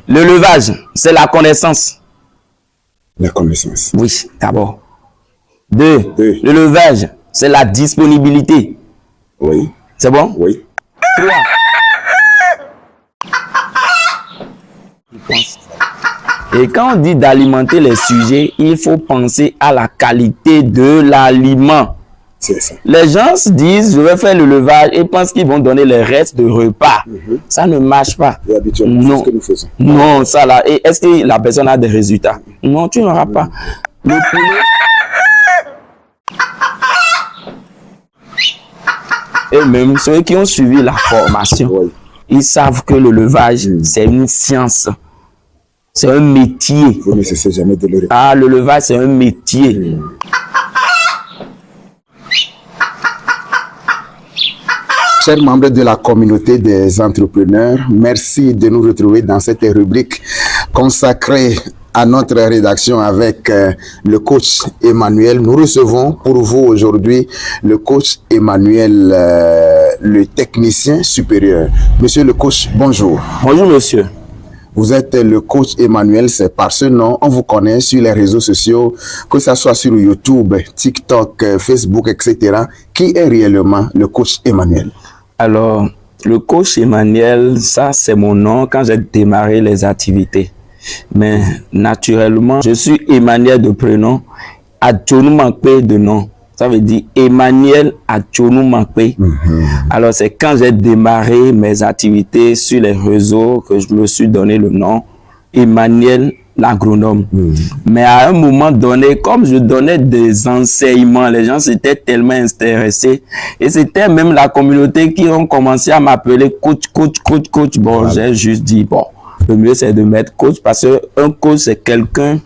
L'élevage, c'est la connaissance. La connaissance. Oui, d'abord. 2. L'élevage, c'est la disponibilité. Oui. C'est bon? Oui. 3. Et quand on dit d'alimenter les sujets, il faut penser à la qualité de l'aliment. C'est ça. Les gens se disent, je vais faire l'élevage et pensent qu'ils vont donner les restes de repas. Ça ne marche pas. Et habituellement, c'est ce que nous faisons. Non, ça là. Et est-ce que la personne a des résultats? Non, tu n'auras pas. Le poulet. Et même ceux qui ont suivi la formation, ils savent que l'élevage, c'est une science. C'est un métier. Vous ne cessez jamais de le répéter. Ah, l'élevage, c'est un métier. Chers membres de la communauté des entrepreneurs, merci de nous retrouver dans cette rubrique consacrée à notre rédaction avec le coach Emmanuel. Nous recevons pour vous aujourd'hui le coach Emmanuel, le technicien supérieur. Monsieur le coach, bonjour. Bonjour monsieur. Vous êtes le coach Emmanuel, c'est par ce nom, on vous connaît sur les réseaux sociaux, que ce soit sur YouTube, TikTok, Facebook, etc. Qui est réellement le coach Emmanuel? Alors, le coach Emmanuel, ça c'est mon nom quand j'ai démarré les activités. Mais naturellement, je suis Emmanuel de prénom, Adjonou-Mankpe de nom. Ça veut dire Emmanuel Adjonou-Mankpe. Alors, c'est quand j'ai démarré mes activités sur les réseaux que je me suis donné le nom Emmanuel l'agronome. Mais à un moment donné, comme je donnais des enseignements, les gens s'étaient tellement intéressés. Et c'était même la communauté qui ont commencé à m'appeler coach. Bon, j'ai juste dit, bon, le mieux c'est de mettre coach parce qu'un coach, c'est quelqu'un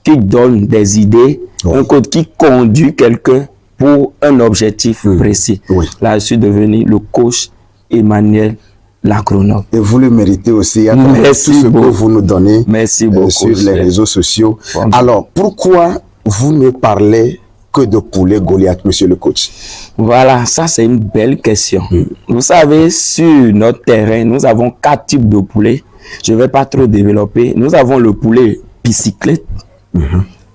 qui donne des idées, un coach qui conduit quelqu'un pour un objectif précis. Là, je suis devenu le coach Emmanuel l'agronome. Et vous le méritez aussi. Merci tout ce beaucoup. que vous nous donnez. Merci beaucoup, sur les réseaux sociaux. Alors, pourquoi vous ne parlez que de poulet Goliath, monsieur le coach? Voilà, ça c'est une belle question. Vous savez, sur notre terrain, nous avons 4 types de poulets. Je ne vais pas trop développer. Nous avons le poulet bicyclette,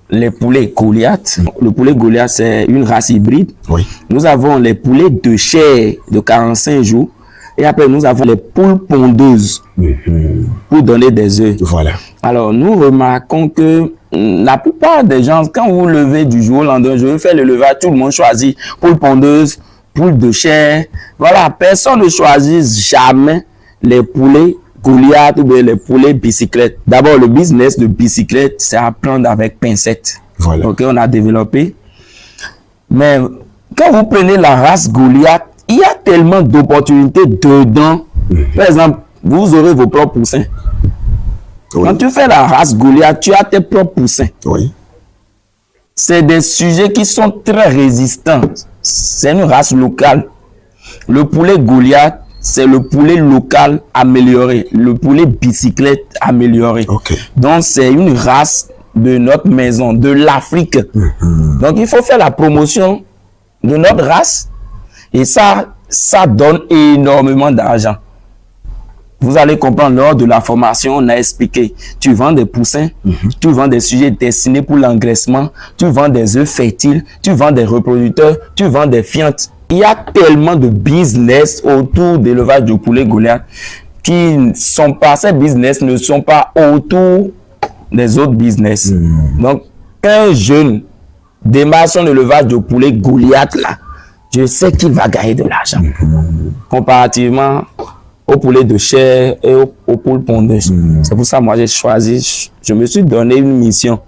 les poulets Goliath. Le poulet Goliath, c'est une race hybride. Nous avons les poulets de chair de 45 jours. Et après, nous avons les poules pondeuses pour donner des œufs. Voilà. Alors, nous remarquons que la plupart des gens, quand vous levez du jour au lendemain, je veux faire l'élevage, tout le monde choisit poule pondeuse, poule de chair. Voilà, personne ne choisit jamais les poulets Goliath ou bien les poulets bicyclettes. D'abord, le business de bicyclette, c'est à prendre avec pincette. Voilà. Ok, on a développé. Mais quand vous prenez la race Goliath, il y a tellement d'opportunités dedans. Par exemple, vous aurez vos propres poussins. Quand tu fais la race Goliath, tu as tes propres poussins. C'est des sujets qui sont très résistants. C'est une race locale. Le poulet Goliath, c'est le poulet local amélioré. Le poulet bicyclette amélioré. Donc, c'est une race de notre maison, de l'Afrique. Donc, il faut faire la promotion de notre race. Et ça donne énormément d'argent. Vous allez comprendre, lors de la formation, on a expliqué. Tu vends des poussins, tu vends des sujets destinés pour l'engraissement, tu vends des œufs fertiles, tu vends des reproducteurs, tu vends des fientes. Il y a tellement de business autour de l'élevage de poulet Goliath qui ne sont pas, ces business ne sont pas autour des autres business. Donc, qu'un jeune démarre son élevage de poulet Goliath là, je sais qu'il va gagner de l'argent. Comparativement au poulet de chair et aux poules pondeuses. C'est pour ça que moi j'ai choisi, je me suis donné une mission,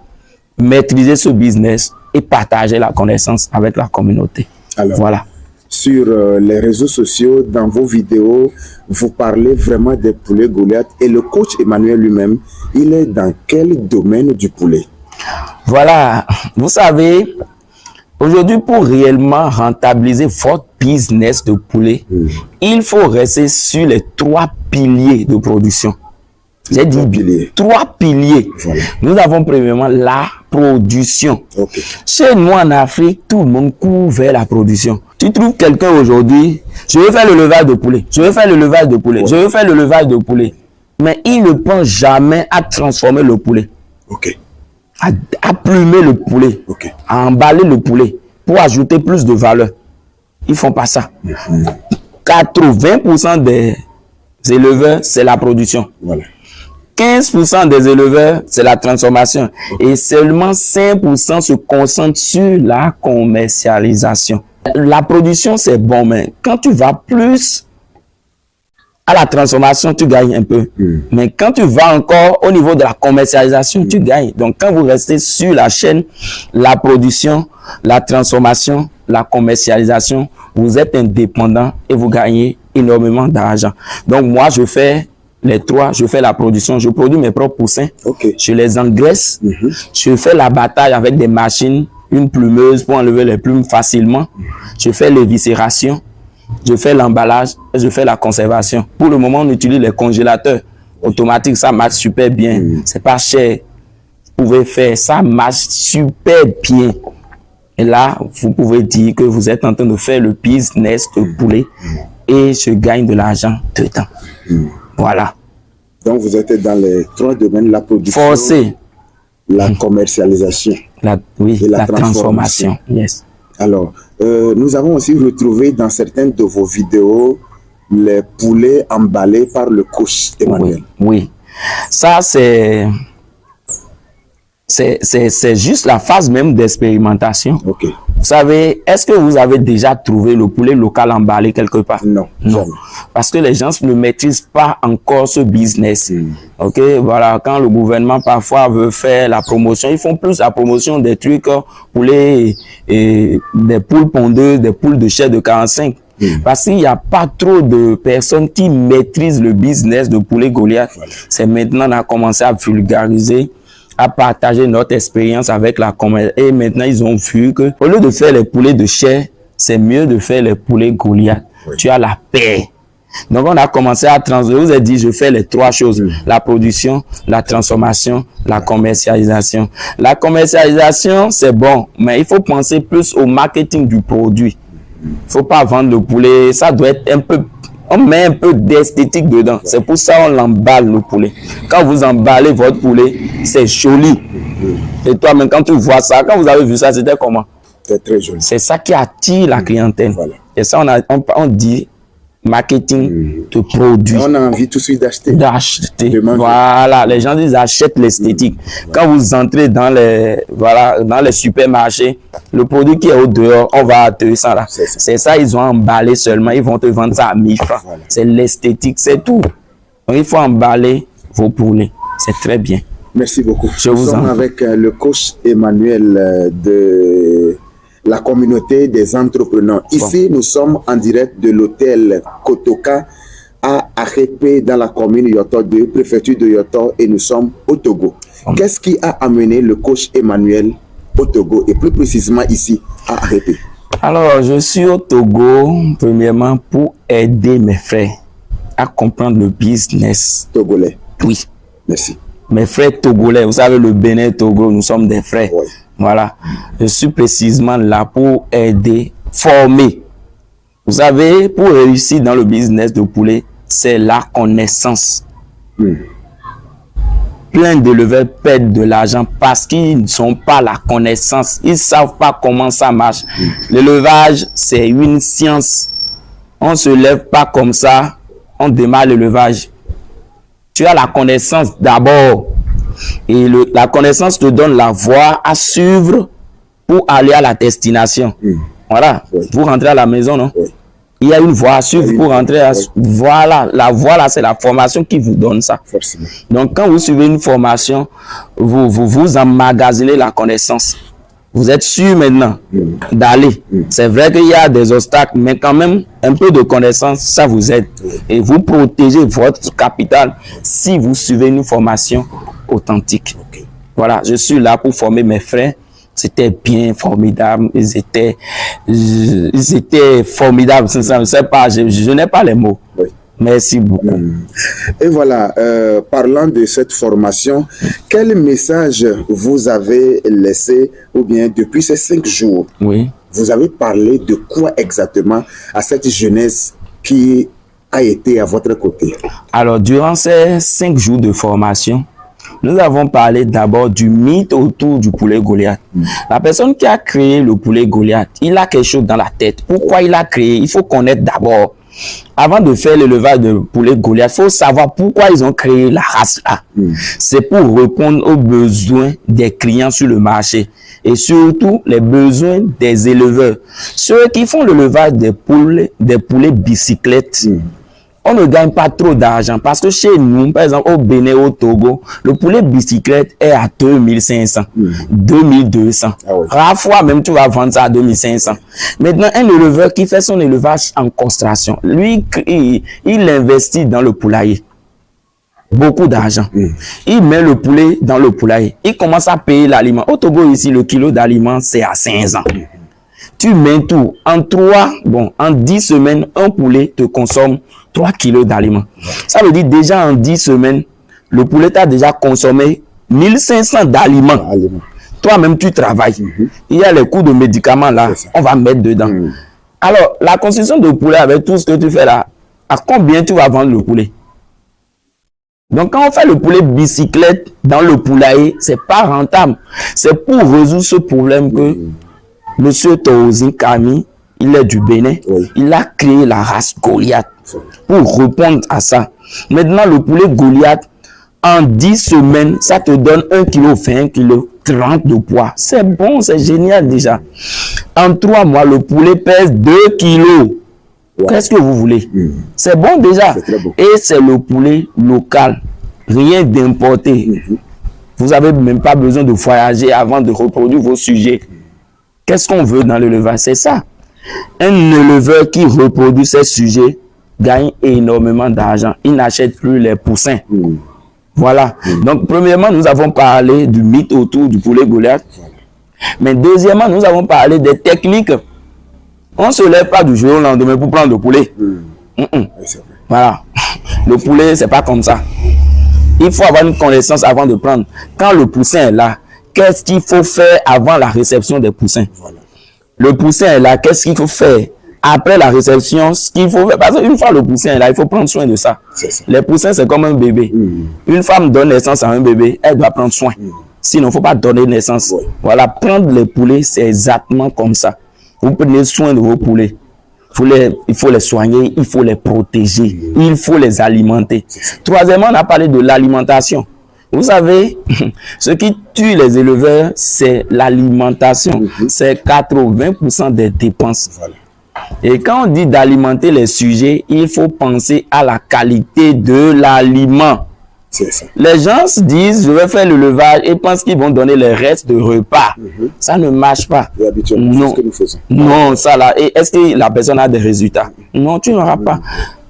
maîtriser ce business et partager la connaissance avec la communauté. Alors, voilà. Sur les réseaux sociaux, dans vos vidéos, vous parlez vraiment des poulets Goliath. Et le coach Emmanuel lui-même, il est dans quel domaine du poulet? Voilà, vous savez, aujourd'hui, pour réellement rentabiliser votre business de poulet, il faut rester sur les 3 piliers de production. J'ai dit 3 piliers. Voilà. Nous avons premièrement la production. Chez nous en Afrique, tout le monde court vers la production. Tu trouves quelqu'un aujourd'hui, je veux faire le levage de poulet, je veux faire le levage de poulet, je veux faire le levage de poulet. Mais il ne pense jamais à transformer le poulet. Ok. À plumer le poulet. Ok. À emballer le poulet pour ajouter plus de valeur. Ils font pas ça. 80% des éleveurs, c'est la production. Voilà. 15% des éleveurs, c'est la transformation. Et seulement 5% se concentrent sur la commercialisation. La production, c'est bon, mais quand tu vas plus à la transformation, tu gagnes un peu. Mais quand tu vas encore au niveau de la commercialisation, tu gagnes. Donc, quand vous restez sur la chaîne, la production, la transformation, la commercialisation, vous êtes indépendant et vous gagnez énormément d'argent. Donc, moi, je fais les trois. Je fais la production. Je produis mes propres poussins. Ok. Je les engraisse. Je fais la bataille avec des machines, une plumeuse pour enlever les plumes facilement. Je fais l'éviscération. Je fais l'emballage, je fais la conservation. Pour le moment, on utilise les congélateurs automatiques. Ça marche super bien. C'est pas cher. Vous pouvez faire, ça marche super bien. Et là, vous pouvez dire que vous êtes en train de faire le business de poulet et je gagne de l'argent dedans. Voilà. Donc, vous êtes dans les trois domaines, la production, Forcé. la commercialisation Oui, et la transformation. Yes. Alors, nous avons aussi retrouvé dans certaines de vos vidéos les poulets emballés par le coach Emmanuel. Oui. Ça, c'est juste la phase même d'expérimentation. Ok. Vous savez, est-ce que vous avez déjà trouvé le poulet local emballé quelque part? Non. Jamais. Parce que les gens ne maîtrisent pas encore ce business. Ok, voilà, quand le gouvernement parfois veut faire la promotion, ils font plus la promotion des trucs poulets et des poules pondeuses, des poules de chair de 45. Parce qu'il n'y a pas trop de personnes qui maîtrisent le business de poulet Goliath. Voilà. C'est maintenant qu'on a commencé à vulgariser, à partager notre expérience avec la commerce. Et maintenant, ils ont vu que au lieu de faire les poulets de chair, c'est mieux de faire les poulets Goliath. Oui. Tu as la paix. Donc, on a commencé à transformer. Je vous ai dit, je fais les trois choses. La production, la transformation, la commercialisation. La commercialisation, c'est bon, mais il faut penser plus au marketing du produit. Il ne faut pas vendre le poulet. Ça doit être un peu... On met un peu d'esthétique dedans. C'est pour ça qu'on l'emballe, le poulet. Quand vous emballez votre poulet, c'est joli. Et toi, même quand tu vois ça, quand vous avez vu ça, c'était comment? C'est très joli. C'est ça qui attire la clientèle. Voilà. Et ça, on dit marketing de produits. On a envie tout de suite d'acheter. Voilà, les gens disent achètent l'esthétique. Quand vous entrez dans les supermarchés, le produit qui est au dehors, on va à 200 là. C'est ça, ils ont emballé seulement. Ils vont te vendre ça à 1000 francs. Voilà. C'est l'esthétique, c'est tout. Donc, il faut emballer vos poulets. C'est très bien. Merci beaucoup. Nous sommes avec le coach Emmanuel de la communauté des entrepreneurs. Ici, nous sommes en direct de l'hôtel Kotoka à Arepe dans la commune Yoto 2, préfecture de Yoto, et nous sommes au Togo. Qu'est-ce qui a amené le coach Emmanuel au Togo et plus précisément ici à Arepe? Alors, je suis au Togo premièrement pour aider mes frères à comprendre le business togolais. Oui. Merci. Mes frères togolais, vous savez, le Bénin, Togo, nous sommes des frères. Oui. Voilà. Je suis précisément là pour aider, former. Vous savez, pour réussir dans le business de poulet, c'est la connaissance. Plein d'éleveurs perdent de l'argent parce qu'ils n'ont pas la connaissance. Ils ne savent pas comment ça marche. L'élevage, c'est une science. On ne se lève pas comme ça, on démarre l'élevage. Tu as la connaissance d'abord. Et la connaissance te donne la voie à suivre pour aller à la destination. Voilà. Oui. Vous rentrez à la maison, non? Oui. Il y a une voie à suivre pour rentrer à... Voilà. La voie là, c'est la formation qui vous donne ça. Forcément. Donc, quand vous suivez une formation, vous emmagasinez la connaissance. Vous êtes sûr maintenant d'aller. C'est vrai qu'il y a des obstacles, mais quand même, un peu de connaissance, ça vous aide. Et vous protégez votre capital si vous suivez une formation authentique. Voilà, je suis là pour former mes frères. C'était bien formidable. Ils étaient formidables. Je ne sais pas, je n'ai pas les mots. Oui. Merci beaucoup. Et voilà, parlant de cette formation, quel message vous avez laissé, ou bien depuis ces 5 jours, oui, vous avez parlé de quoi exactement à cette jeunesse qui a été à votre côté? Alors, durant ces 5 jours de formation, nous avons parlé d'abord du mythe autour du poulet Goliath. La personne qui a créé le poulet Goliath, il a quelque chose dans la tête. Pourquoi il a créé? Il faut connaître d'abord. Avant de faire l'élevage de poulet Goliath, il faut savoir pourquoi ils ont créé la race là. C'est pour répondre aux besoins des clients sur le marché et surtout les besoins des éleveurs. Ceux qui font l'élevage des poulets bicyclettes, on ne gagne pas trop d'argent parce que chez nous, par exemple au Bénin, au Togo, le poulet bicyclette est à 2500, 2200. Ah oui. Parfois même tu vas vendre ça à 2500. Maintenant, un éleveur qui fait son élevage en castration, lui, il investit dans le poulailler. Beaucoup d'argent. Il met le poulet dans le poulailler. Il commence à payer l'aliment. Au Togo ici, le kilo d'aliment, c'est à 500. Tu mets tout. En 10 semaines, un poulet te consomme 3 kilos d'aliments. Ça veut dire déjà en 10 semaines, le poulet t'a déjà consommé 1500 d'aliments. Toi-même, tu travailles. Il y a les coûts de médicaments là, on va mettre dedans. Alors, la construction de poulet avec tout ce que tu fais là, à combien tu vas vendre le poulet? Donc, quand on fait le poulet bicyclette dans le poulailler, c'est pas rentable. C'est pour résoudre ce problème que Monsieur Toozin Kami, il est du Bénin, il a créé la race Goliath pour répondre à ça. Maintenant, le poulet Goliath, en 10 semaines, ça te donne 1 kg, 20 kg, 30 de poids. C'est bon, c'est génial déjà. En 3 mois, le poulet pèse 2 kg. Qu'est-ce que vous voulez? C'est bon déjà. Bon. Et c'est le poulet local, rien d'importé. Vous n'avez même pas besoin de voyager avant de reproduire vos sujets. Qu'est-ce qu'on veut dans l'élevage? C'est ça. Un éleveur qui reproduit ses sujets gagne énormément d'argent. Il n'achète plus les poussins. Voilà. Donc, premièrement, nous avons parlé du mythe autour du poulet Goliath. Mais deuxièmement, nous avons parlé des techniques. On ne se lève pas du jour au lendemain pour prendre le poulet. Voilà. Le poulet, c'est pas comme ça. Il faut avoir une connaissance avant de prendre. Quand le poussin est là, qu'est-ce qu'il faut faire avant la réception des poussins? Le poussin est là, qu'est-ce qu'il faut faire après la réception? Ce qu'il faut faire, parce qu'une fois le poussin est là, il faut prendre soin de ça. Les poussins, c'est comme un bébé. Une femme donne naissance à un bébé, elle doit prendre soin. Sinon, il ne faut pas donner naissance. Voilà, prendre les poulets, c'est exactement comme ça. Vous prenez soin de vos poulets. Il faut les soigner, il faut les protéger, il faut les alimenter. Troisièmement, on a parlé de l'alimentation. Vous savez, ce qui tue les éleveurs, c'est l'alimentation. C'est 80% des dépenses. Et quand on dit d'alimenter les sujets, il faut penser à la qualité de l'aliment. Les gens se disent, je vais faire l'élevage et pensent qu'ils vont donner les restes de repas. Ça ne marche pas. Non, non, ça là. Et est-ce que la personne a des résultats? Non, tu n'auras pas.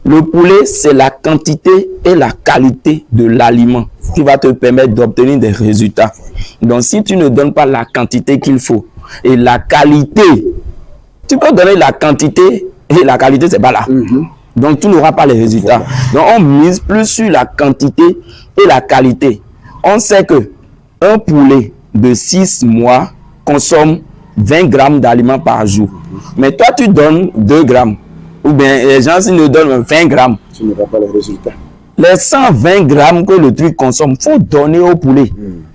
Le poulet, c'est la quantité et la qualité de l'aliment qui va te permettre d'obtenir des résultats. Donc, si tu ne donnes pas la quantité qu'il faut et la qualité, tu peux donner la quantité et la qualité, c'est pas là. Donc, tu n'auras pas les résultats. Donc, on mise plus sur la quantité et la qualité. On sait que un poulet de 6 mois consomme 20 grammes d'aliments par jour. Mais toi, tu donnes 2 grammes. Ou bien les gens, s'ils nous donnent 20 grammes. Tu n'auras pas les résultats. Les 120 grammes que le truc consomme, il faut donner au poulet.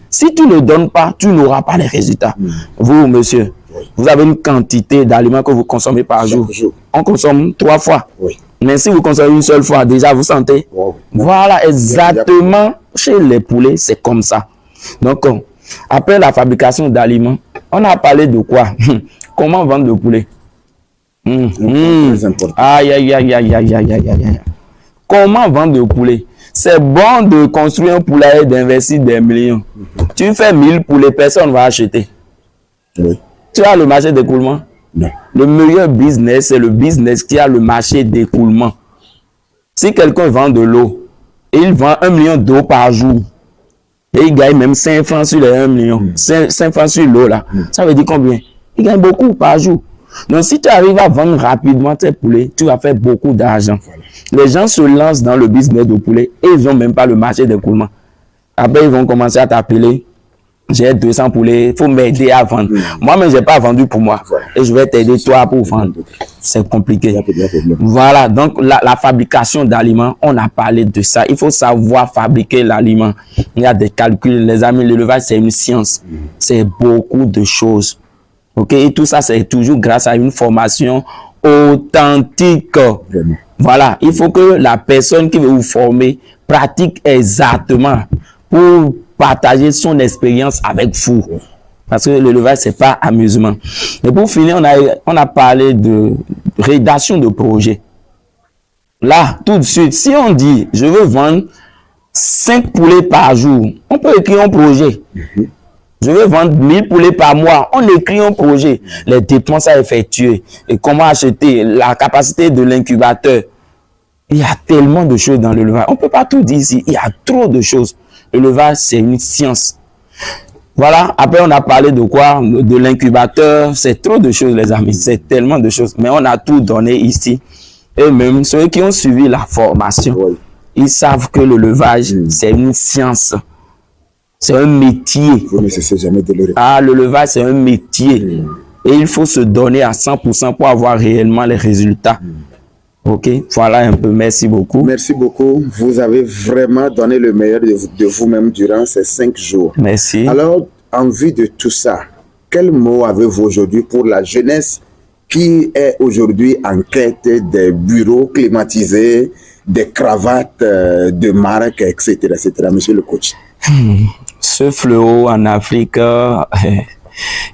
Si tu ne donnes pas, tu n'auras pas les résultats. Vous, monsieur, vous avez une quantité d'aliments que vous consommez par jour. On consomme 3 fois. Mais si vous consommez une seule fois, déjà, vous sentez. Voilà, exactement. Chez les poulets, c'est comme ça. Donc, après la fabrication d'aliments, on a parlé de quoi? Comment vendre le poulet? Aïe, aïe, aïe, aïe, aïe, aïe, aïe, aïe. Comment vendre le poulet? C'est bon de construire un poulailler et d'investir des millions. Tu fais 1000 poulets, personne ne va acheter. Tu as le marché d'écoulement? Non. Le meilleur business, c'est le business qui a le marché d'écoulement. Si quelqu'un vend de l'eau, et il vend 1 million d'eau par jour, et il gagne même 5 francs sur les 1 million, 5 francs sur l'eau là, ça veut dire combien? Il gagne beaucoup par jour. Donc, si tu arrives à vendre rapidement tes poulets, tu vas faire beaucoup d'argent. Les gens se lancent dans le business de poulet et ils n'ont même pas le marché d'écoulement. Après, ils vont commencer à t'appeler. J'ai 200 poulets, il faut m'aider à vendre. Moi-même, je n'ai pas vendu pour moi. Et je vais t'aider toi pour vendre. c'est compliqué. Il y a problème. Voilà, donc la fabrication d'aliments, on a parlé de ça. Il faut savoir fabriquer l'aliment. Il y a des calculs, les amis, l'élevage, c'est une science. C'est beaucoup de choses. Ok, et tout ça, c'est toujours grâce à une formation authentique. Vraiment. Voilà, il faut que la personne qui veut vous former pratique exactement pour partager son expérience avec vous. Parce que l'élevage, c'est pas amusement. Et pour finir, on a parlé de rédaction de projet. Là, tout de suite, si on dit, je veux vendre 5 poulets par jour, on peut écrire un projet. Je veux vendre 1000 poulets par mois. On écrit un projet. Les dépenses à effectuer. Et comment acheter. La capacité de l'incubateur. Il y a tellement de choses dans l'élevage. On ne peut pas tout dire ici. Il y a trop de choses. L'élevage, c'est une science. Voilà. Après, on a parlé de quoi? De l'incubateur. C'est trop de choses, les amis. C'est tellement de choses. Mais on a tout donné ici. Et même ceux qui ont suivi la formation, ils savent que l'élevage, c'est une science. C'est un métier. Vous ne cessez jamais de le répéter. Ah, l'élevage, c'est un métier. Et il faut se donner à 100% pour avoir réellement les résultats. Ok, voilà un peu. Merci beaucoup. Merci beaucoup. Vous avez vraiment donné le meilleur de vous-même durant ces 5 jours. Merci. Alors, en vue de tout ça, quel mot avez-vous aujourd'hui pour la jeunesse qui est aujourd'hui en quête des bureaux climatisés, des cravates de marque, etc., etc., monsieur le coach? Ce fléau en Afrique,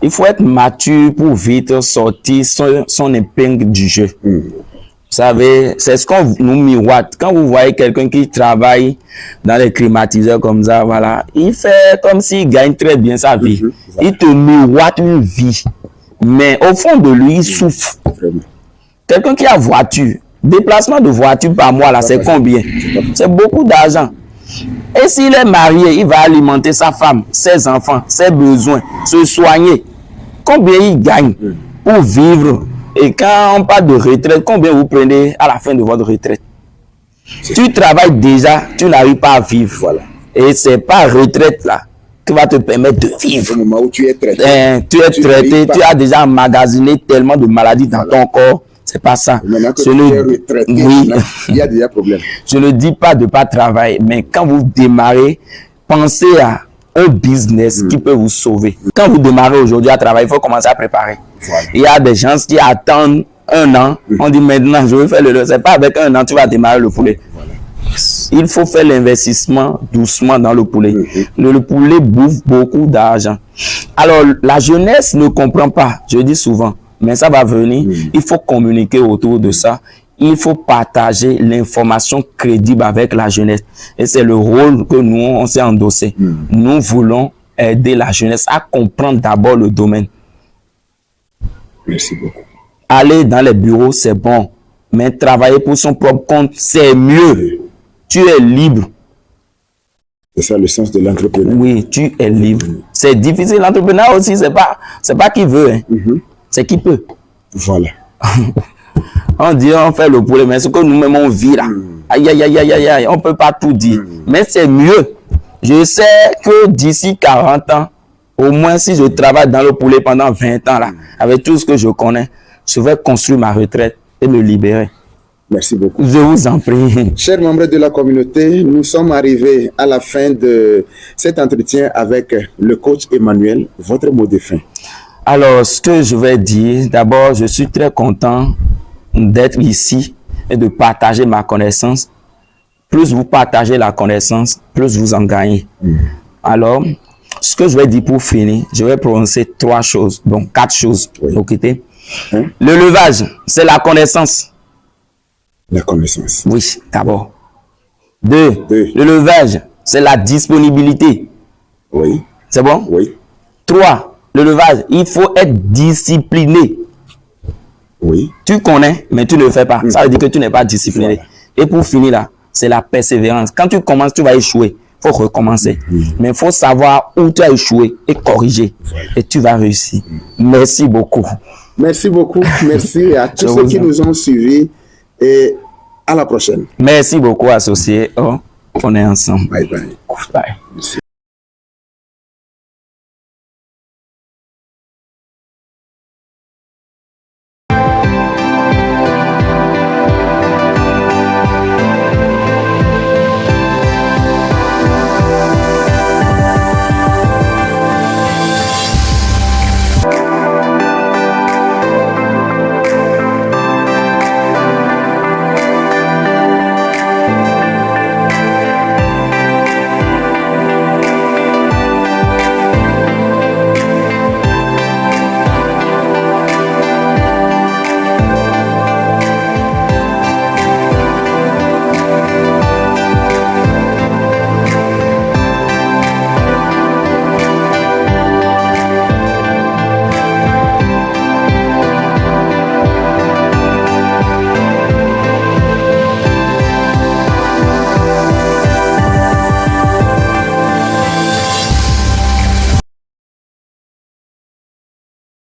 il faut être mature pour vite sortir son épingle du jeu. Vous savez, c'est ce qu'on nous miroite. Quand vous voyez quelqu'un qui travaille dans les climatiseurs comme ça, voilà, il fait comme s'il gagne très bien sa vie. Il te miroite une vie. Mais au fond de lui, il souffre. Quelqu'un qui a voiture, déplacement de voiture par mois, là, c'est combien? C'est beaucoup d'argent. Et s'il est marié, il va alimenter sa femme, ses enfants, ses besoins, se soigner. Combien il gagne pour vivre? Et quand on parle de retraite, combien vous prenez à la fin de votre retraite? Tu travailles déjà, tu n'arrives pas à vivre. Voilà. Et c'est pas retraite là qui va te permettre de vivre. Au moment où tu es traité, tu es traité, tu as déjà emmagasiné tellement de maladies dans ton corps. C'est pas ça. Maintenant que tu es retraité, il y a déjà problème. Je ne dis pas de ne pas travailler, mais quand vous démarrez, pensez à un business qui peut vous sauver. Quand vous démarrez aujourd'hui à travailler, il faut commencer à préparer. Voilà. Il y a des gens qui attendent 1 an. On dit maintenant, je veux faire le... C'est pas avec 1 an, tu vas démarrer le poulet. Voilà. Il faut faire l'investissement doucement dans le poulet. Le poulet bouffe beaucoup d'argent. Alors, la jeunesse ne comprend pas, je dis souvent, mais ça va venir. Il faut communiquer autour de ça. Il faut partager l'information crédible avec la jeunesse. Et c'est le rôle que nous, on s'est endossé. Nous voulons aider la jeunesse à comprendre d'abord le domaine. Merci beaucoup. Aller dans les bureaux, c'est bon. Mais travailler pour son propre compte, c'est mieux. Tu es libre. C'est ça le sens de l'entrepreneur. Oui, tu es libre. C'est difficile. L'entrepreneur aussi, c'est pas qui veut. Hein. C'est qui peut. Voilà. On dit, on fait le poulet, mais ce que nous-mêmes on vit là, aïe, aïe, aïe, aïe, aïe, on ne peut pas tout dire. Mais c'est mieux. Je sais que d'ici 40 ans, au moins si je travaille dans le poulet pendant 20 ans là, avec tout ce que je connais, je vais construire ma retraite et me libérer. Merci beaucoup. Je vous en prie. Chers membres de la communauté, nous sommes arrivés à la fin de cet entretien avec le coach Emmanuel. Votre mot de fin? Alors, ce que je vais dire, d'abord, je suis très content d'être ici et de partager ma connaissance. Plus vous partagez la connaissance, plus vous en gagnez. Alors, ce que je vais dire pour finir, je vais prononcer 3 choses, donc 4 choses. Okay. L'élevage, c'est la connaissance. La connaissance. Oui, d'abord. 2. L'élevage, c'est la disponibilité. Oui. C'est bon? Oui. 3. L'élevage, il faut être discipliné. Oui. Tu connais, mais tu ne le fais pas. Ça veut dire que tu n'es pas discipliné. Voilà. Et pour finir là, c'est la persévérance. Quand tu commences, tu vas échouer. Il faut recommencer. Mais il faut savoir où tu as échoué et corriger. Voilà. Et tu vas réussir. Merci beaucoup. Merci beaucoup. Merci à tous ceux qui nous ont suivis. Et à la prochaine. Merci beaucoup, associés. Oh, on est ensemble. Bye bye. Bye. Merci.